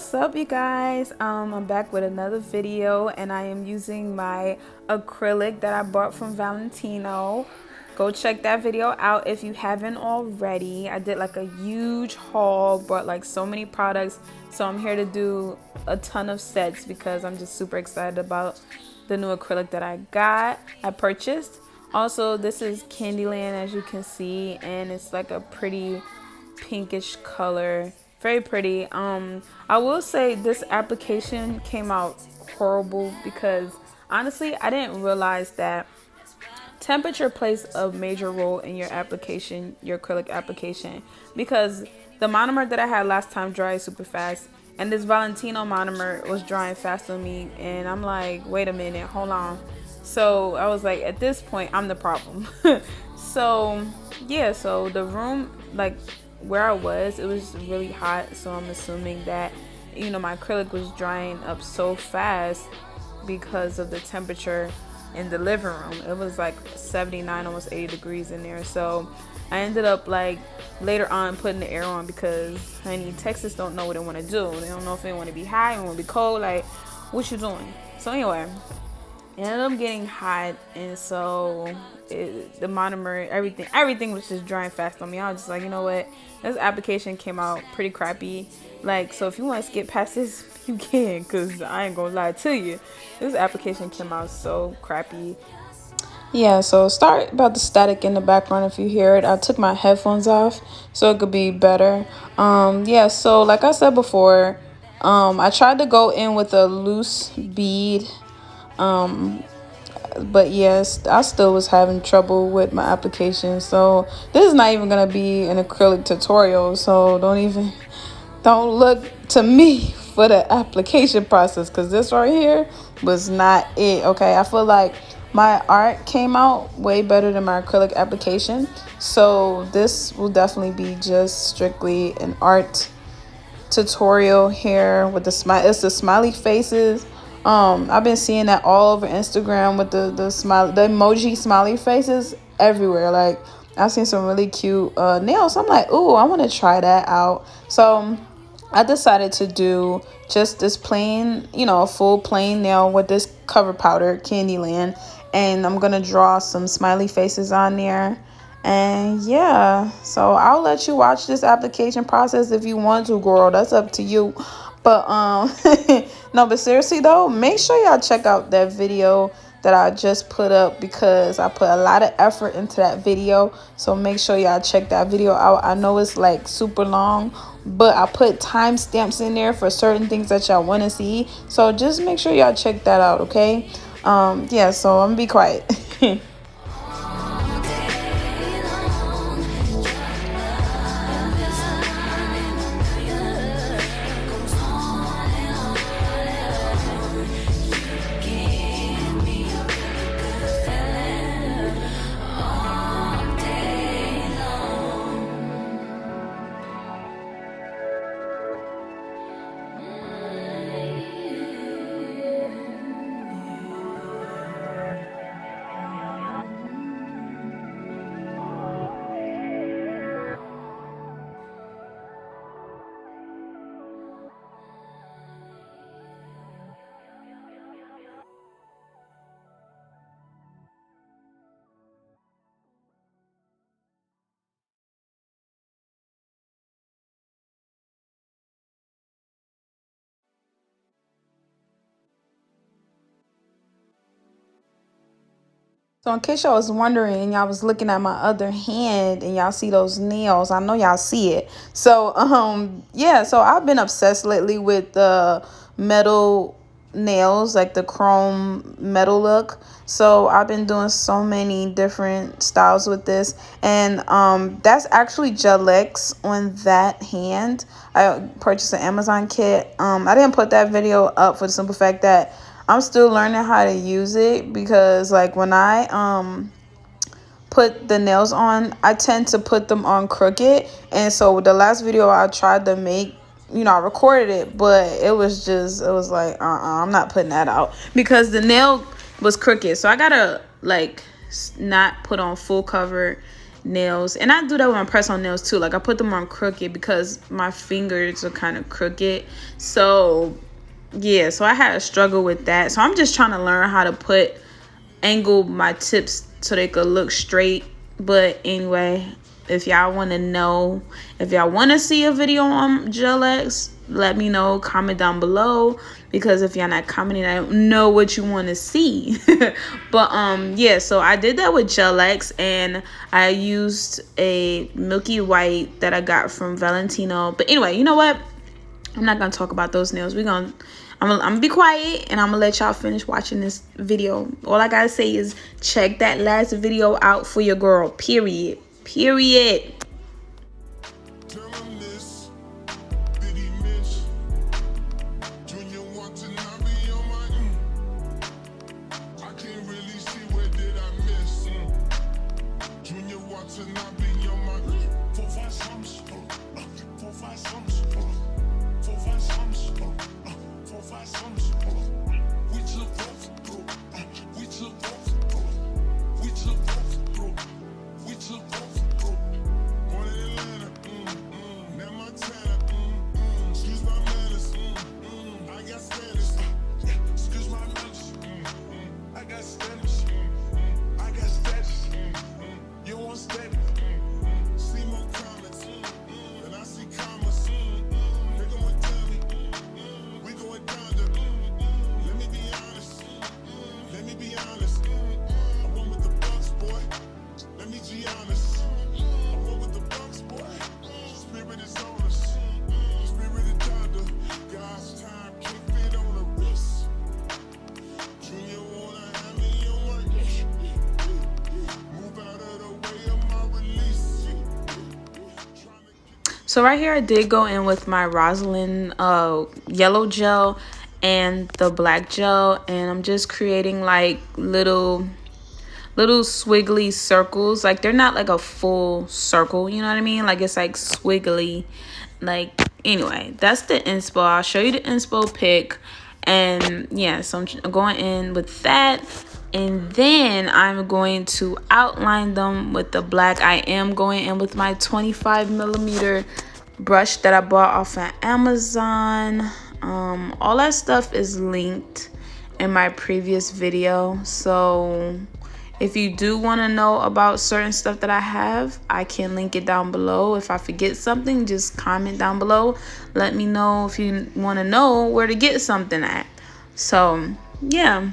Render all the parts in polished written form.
What's up, you guys? I'm back with another video, and I am using my acrylic that I bought from Valentino. Go check that video out if you haven't already. I did like a huge haul, bought like so many products, so I'm here to do a ton of sets because I'm just super excited about the new acrylic that I purchased. Also, this is Candyland, as you can see, and it's like a pretty pinkish color, very pretty. I will say this application came out horrible because honestly I didn't realize that temperature plays a major role in your application, your acrylic application, because the monomer that I had last time dried super fast, and this Valentino monomer was drying fast on me, and I'm like, wait a minute, hold on. So I was like, at this point I'm the problem. So yeah, so the room, like where I was, it was really hot, so I'm assuming that my acrylic was drying up so fast because of the temperature in the living room. It was like 79, almost 80 degrees in there. So I ended up like later on putting the air on because honey, Texas don't know what they want to do. They don't know if they want to be hot, they want to be cold, like what you doing. So anyway, it ended up getting hot, and so the monomer, everything was just drying fast on me. I was just like, you know what, this application came out pretty crappy. Like, so if you want to skip past this, you can, because I ain't gonna lie to you, this application came out so crappy. Yeah, so start about the static in the background if you hear it. I took my headphones off so it could be better. Yeah, so like I said before, I tried to go in with a loose bead, but yes, I still was having trouble with my application. So this is not even gonna be an acrylic tutorial, so don't look to me for the application process, because this right here was not it. Okay, I feel like my art came out way better than my acrylic application, so this will definitely be just strictly an art tutorial here with the smile. It's the smiley faces. I've been seeing that all over Instagram with the emoji smiley faces everywhere. Like, I've seen some really cute nails. I'm like, ooh, I want to try that out. So I decided to do just this plain, a full plain nail with this cover powder, Candyland, and I'm gonna draw some smiley faces on there. And yeah, so I'll let you watch this application process if you want to, girl. That's up to you. But no, but seriously though, make sure y'all check out that video that I just put up, because I put a lot of effort into that video. So make sure y'all check that video out. I know it's like super long, but I put timestamps in there for certain things that y'all want to see. So just make sure y'all check that out, okay? Yeah, so I'm gonna be quiet. So in case y'all was wondering, y'all was looking at my other hand and y'all see those nails. I know y'all see it. So yeah, so I've been obsessed lately with the metal nails, like the chrome metal look. So I've been doing so many different styles with this, and that's actually gel X on that hand. I purchased an Amazon kit. I didn't put that video up for the simple fact that I'm still learning how to use it, because like when I put the nails on, I tend to put them on crooked. And so the last video I tried to make, I recorded it, but it was like, I'm not putting that out because the nail was crooked. So I gotta like not put on full cover nails. And I do that with my press-on nails too. Like I put them on crooked because my fingers are kind of crooked. So yeah, so I had a struggle with that. So I'm just trying to learn how to angle my tips so they could look straight. But anyway, if y'all want to know, if y'all want to see a video on Gel X, let me know. Comment down below, because if y'all not commenting, I don't know what you want to see. But yeah, so I did that with Gel X, and I used a milky white that I got from Valentino. But anyway, you know what? I'm not gonna talk about those nails. I'm gonna be quiet, and I'm gonna let y'all finish watching this video. All I gotta say is check that last video out for your girl. Period. So right here I did go in with my Rosalind yellow gel and the black gel, and I'm just creating like little swiggly circles. Like they're not like a full circle, you know what I mean? Like it's like swiggly. Like anyway, that's the inspo. I'll show you the inspo pic. And yeah, so I'm going in with that, and then I'm going to outline them with the black. I am going in with my 25mm brush that I bought off of Amazon. All that stuff is linked in my previous video, so if you do want to know about certain stuff that I have, I can link it down below. If I forget something, just comment down below. Let me know if you want to know where to get something at. So yeah,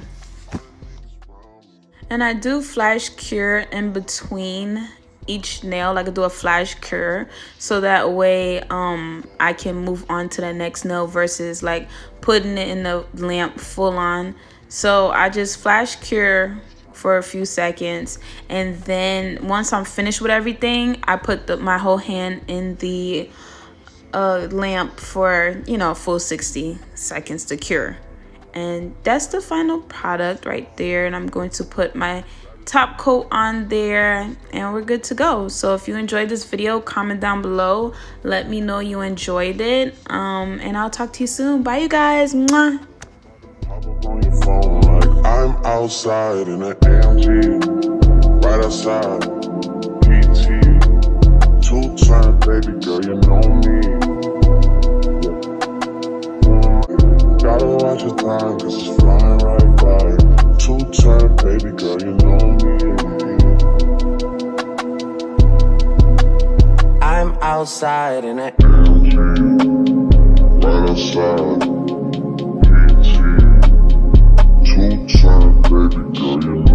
and I do flash cure in between each nail. Like I do a flash cure, so that way I can move on to the next nail versus like putting it in the lamp full on. So I just flash cure for a few seconds, and then once I'm finished with everything, I put my whole hand in the lamp for, you know, a full 60 seconds to cure. And that's the final product right there, and I'm going to put my top coat on there, and we're good to go. So if you enjoyed this video, comment down below, let me know you enjoyed it, and I'll talk to you soon. Bye you guys. Mwah. I'm outside in an AMG, right outside, PT, 2-turn, baby girl, you know me. Gotta watch your time, cause it's flying right by. 2-turn, baby girl, you know me. I'm outside in an AMG, right outside. 2-turn, baby girl, you know.